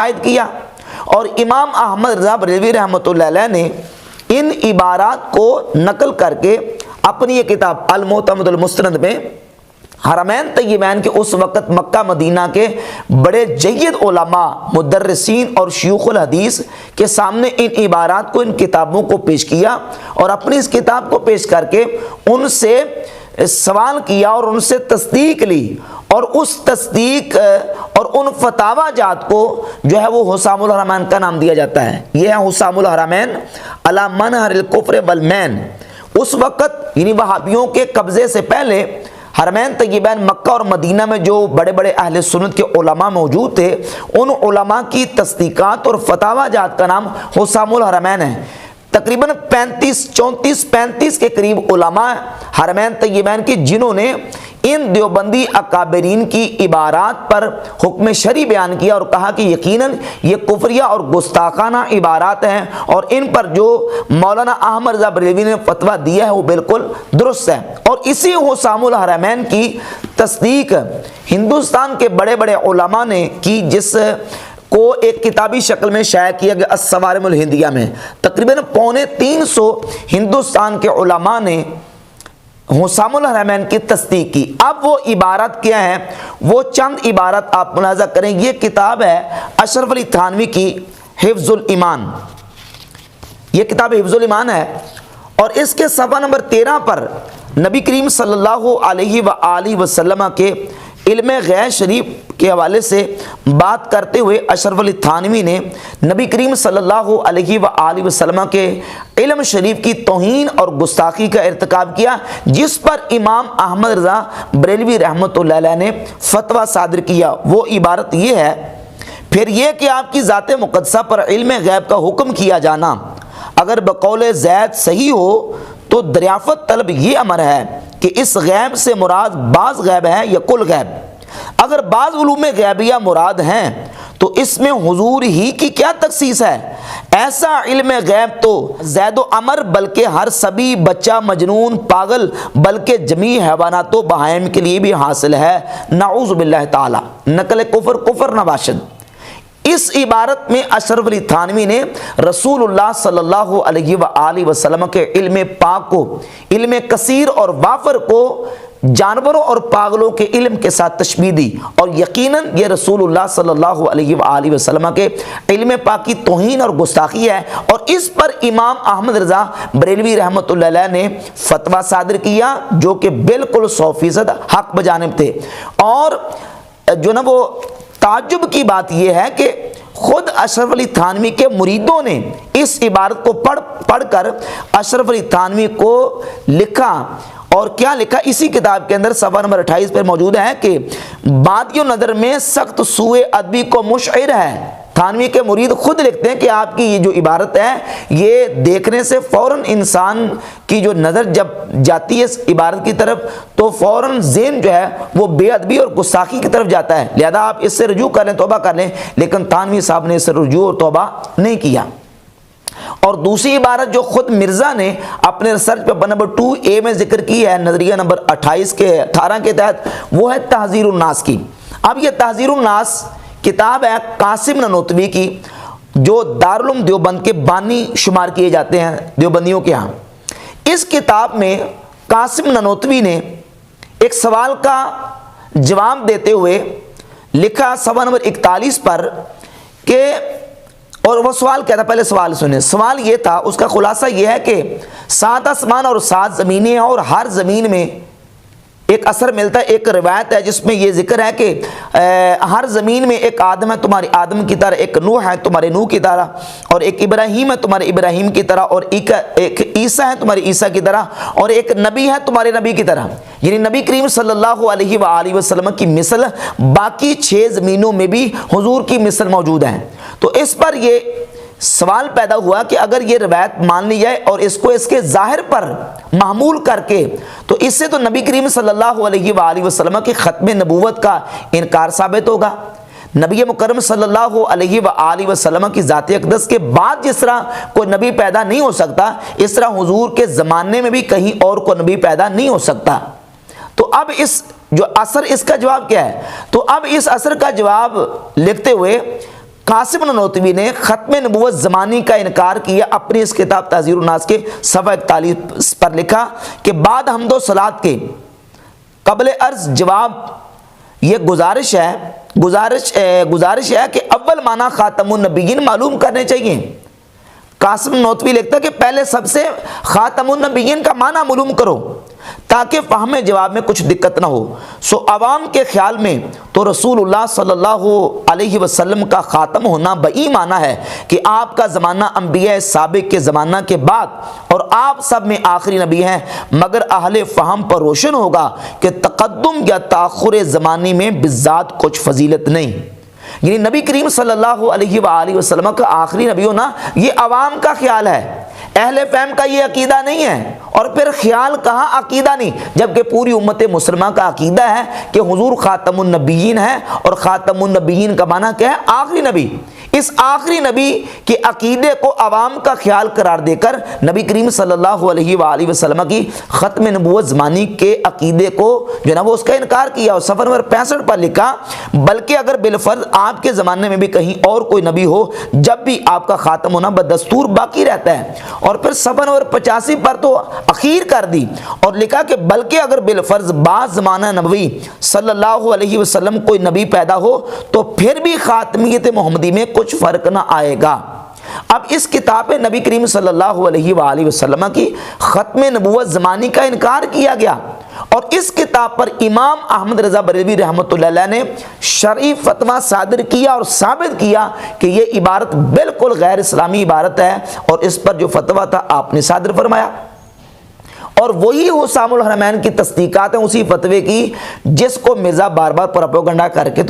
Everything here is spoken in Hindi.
शायद किया। और इमाम अहमद रज़ा बरेलवी रहमतुल्लाह अलैह ने इन इबारात को नकल करके अपनी ये किताब अल-मुअतमदुल मुस्तनद में हरमैन तय्यबैन के उस वक़्त मक्का मदीना के बड़े जय्यद उलमा मुदर्रिसीन और शयूखुल हदीस के सामने इन इबारात को, इन किताबों को पेश किया और अपनी इस किताब को पेश करके उनसे सवाल किया और उनसे तस्दीक ली। और उस तस्दीक और उन फतावा जात को जो है वो हुसामुल हरमैन का नाम दिया जाता है। ये है हुसामुल हरमैन अला मनहरिल कुफ्र वल मैन। उस वक़्त यानी वहाबियों के कब्ज़े से पहले हरमैन तय्यबैन मक्का और मदीना में जो बड़े बड़े अहले सुन्नत के उलमा मौजूद थे, उन उलमा की तस्दीकात और फतावा जात का नाम हुसामुल हरमैन है। तकरीबन 34-35 के करीब उलमा हरमैन तय्यबैन की, जिन्होंने इन देवबंदी अकाबरीन की इबारात पर हुक्म शरी बयान किया और कहा कि यकीनन ये कुफरिया और गुस्ताखाना इबारात हैं और इन पर जो मौलाना अहमद रज़ा बरेलवी ने फतवा दिया है वो बिल्कुल दुरुस्त है। और इसी हुसामुल हरमैन की तस्दीक हिंदुस्तान के बड़े बड़े उलमा ने की, जिस को एक किताबी शक्ल में शाया किया गया अस्सवारिमुल हिंदिया में। तकरीबन 350 हिंदुस्तान के उलमा ने हुसामुल हरमैन की तस्दीक की। अब वो इबारत क्या है, वो चंद इबारत आप मुलाजा करें। ये किताब है अशरफ अली थानवी की हिफ्जुल ईमान। ये किताब हिफ्जुल ईमान है और इसके सफ़ा नंबर 13 पर नबी करीम सल्लल्लाहु अलैहि वसल्लम के इल्म गैब शरीफ के हवाले से बात करते हुए अशरफ अली थानवी ने नबी करीम सल्लल्लाहु अलैहि वसल्लम के इल्म शरीफ की तौहीन और गुस्ताखी का इर्तिकाब किया, जिस पर इमाम अहमद रज़ा बरेलवी रहमतुल्लाह अलैह ने फतवा सादर किया। वो इबारत ये है, फिर यह कि आपकी ज़ात मुक़द्दसा पर इल्म गैब का हुक्म किया जाना अगर बकौल ज़ैद सही हो तो दरियाफ़त तलब ये अमर है कि इस गैब से मुराद बाज़ गैब है या कुल गैब। अगर बाज़ उलूम गैबिया मुराद हैं तो इसमें हुजूर ही की क्या तखसीस है। ऐसा इल्म गैब तो ज़ैदो अमर बल्कि हर सभी बच्चा मजनून पागल बल्कि जमी हैवानात व बहाइम के लिए भी हासिल है। नाऊज़ु बिल्लाहि ताला। नकल कुफर नबाशद। इस इबारत में अशरफ अली थानवी ने रसूलुल्लाह सल्लल्लाहु अलैहि वसल्लम के इल्म पाक को, इल्म कसीर और वाफर को जानवरों और पागलों के इल्म के साथ तशबीह दी और यकीनन ये रसूलुल्लाह सल्लल्लाहु अलैहि वसल्लम के इल्म पाक की तौहीन और गुस्ताखी है। और इस पर इमाम अहमद रज़ा बरेलवी रहमतुल्लाह अलैह ने फतवा सादर किया, जो कि बिल्कुल 100% हक बजानिब थे। और जो ना वो ताज्जुब की बात यह है कि खुद अशरफ अली थानवी के मुरीदों ने इस इबारत को पढ़कर अशरफ अली थानवी को लिखा। और क्या लिखा इसी किताब के अंदर सफ़ा नंबर 28 पर मौजूद है कि बादियों नज़र में सख्त सूए अदबी को मुशइर है। थानवी के मुरीद खुद लिखते हैं कि आपकी ये जो इबारत है ये देखने से फ़ौरन इंसान की जो नज़र जब जाती है इस इबारत की तरफ तो फ़ौरन ज़हन जो है वो बेअदबी और गुस्ताखी की तरफ जाता है, लिहाजा आप इससे रुजू कर लें, तौबा कर लें। लेकिन थानवी साहब ने इससे रुजू और तौबा नहीं किया। और दूसरी इबारत जो खुद मिर्ज़ा ने अपने रिसर्च पेपर नंबर 2A में जिक्र की है नज़रिया नंबर 18 के तहत, वो है तहज़ीरुन नास की। अब ये तहज़ीरुन नास किताब है कासिम ननोतवी की, जो दारुल देवबंद के बानी शुमार किए जाते हैं देवबंदियों के यहाँ। इस किताब में कासिम ननोतवी ने एक सवाल का जवाब देते हुए लिखा सफ़ा नंबर 41 पर कि, और वो सवाल क्या था, पहले सवाल सुने। सवाल ये था, उसका खुलासा ये है कि 7 आसमान और 7 ज़मीनें हैं और हर ज़मीन में एक असर मिलता है। एक रिवायत है जिसमें ये जिक्र है कि हर ज़मीन में एक आदम है तुम्हारे आदम की तरह, एक नूह है तुम्हारे नूह की तरह, और एक इब्राहीम है तुम्हारे इब्राहीम की तरह, और एक ईसा है तुम्हारे ईसा की तरह, और एक नबी है तुम्हारे नबी की तरह। यानी नबी करीम सल्लल्लाहु अलैहि वसल्लम की मिसल बाकी 6 ज़मीनों में भी हुजूर की मिसल मौजूद है। तो इस पर ये सवाल पैदा हुआ कि अगर ये रवायत मान ली जाए और इसको इसके ज़ाहिर पर मामूल करके, तो इससे तो नबी करीम सल्लल्लाहु अलैहि वसल्लम की ख़त्म नबूवत का इनकार साबित होगा। नबी मुकर्रम सल्लल्लाहु अलैहि वसल्लम की ज़ात अक़दस के बाद जिस तरह कोई नबी पैदा नहीं हो सकता, इस तरह हुजूर के ज़माने में भी कहीं और कोई नबी पैदा नहीं हो सकता। तो अब इस जो असर, इसका जवाब क्या है? तो अब इस असर का जवाब लिखते हुए कासिम ननोतवी ने ख़त्म नबूवत ज़मानी का इनकार किया। अपनी इस किताब तहज़ीरुन नास के सफ़ा 41 पर लिखा कि बाद हमदो सलात के क़ब्ल अर्ज़ जवाब ये गुजारिश है कि अव्वल माना ख़ातमुन नबीयीन मालूम करने चाहिए। कासिम नोतवी लिखता है कि पहले सबसे ख़ातमुन नबीयीन का माना मालूम करो ताकि फ़हम जवाब में कुछ दिक्कत ना हो। सो अवाम के ख्याल में तो रसूलुल्लाह सल्लल्लाहु अलैहि वसल्लम का ख़ातम होना बई माना है कि आपका ज़माना अंबिया साबिक़ के ज़माना के बाद और आप सब में आखिरी नबी हैं, मगर अहले फ़हम पर रोशन होगा कि तक़द्दुम या ताख़ुर ज़मानी में बिज़्ज़ात कुछ फजीलत नहीं। यानी नबी करीम सल्लल्लाहु अलैहि वसल्लम का आखिरी नबी होना ये अवाम का ख्याल है, अहले फहम का ये अकीदा नहीं है। और फिर ख्याल कहाँ, अकीदा नहीं, जबकि पूरी उम्मत मुसलमान का अकीदा है कि हुजूर ख़ातमुन नबीयीन है। और ख़ातमुन नबीयीन का माना क्या है? आखिरी नबी। इस आखिरी नबी के अकीदे को अवाम का ख्याल करार देकर नबी करीम सल्लल्लाहु अलैहि वसल्लम की ख़त्म नबूवत ज़मानी के अकीदे को जो ना वो उसका इनकार किया। और सफ़र नंबर 65 पर लिखा, बल्कि अगर बिलफर्ज आपके ज़माने में भी कहीं और कोई नबी हो, जब भी आपका ख़ात्म होना बदस्तूर बाकी रहता है। और फिर सफ़र नंबर 85 पर तो अखीर कर दी और लिखा कि बल्कि अगर बिलफर्ज बाज़ ज़माना नबी सल्लल्लाहु अलैहि वसल्लम कोई नबी पैदा हो तो फिर भी ख़ातमियत मोहम्मदी में कुछ फ़र्क ना आएगा। अब इस किताब में नबी करीम सल्लल्लाहु अलैहि वसल्लम की ख़त्म नबूवत ज़मानी का इनकार किया गया। और इस किताब पर इमाम अहमद रज़ा बरेलवी रहमतुल्लाह अलैह ने शरई फतवा सादिर किया और साबित किया कि ये इबारत बिल्कुल गैर इस्लामी इबारत है। और इस पर जो फतवा था आपने सादिर फरमाया और वही हुसामुल हरमैन की तस्दीकात हैं उसी फतवे की जिसको मिर्ज़ा बार बार प्रोपेगेंडा करके तो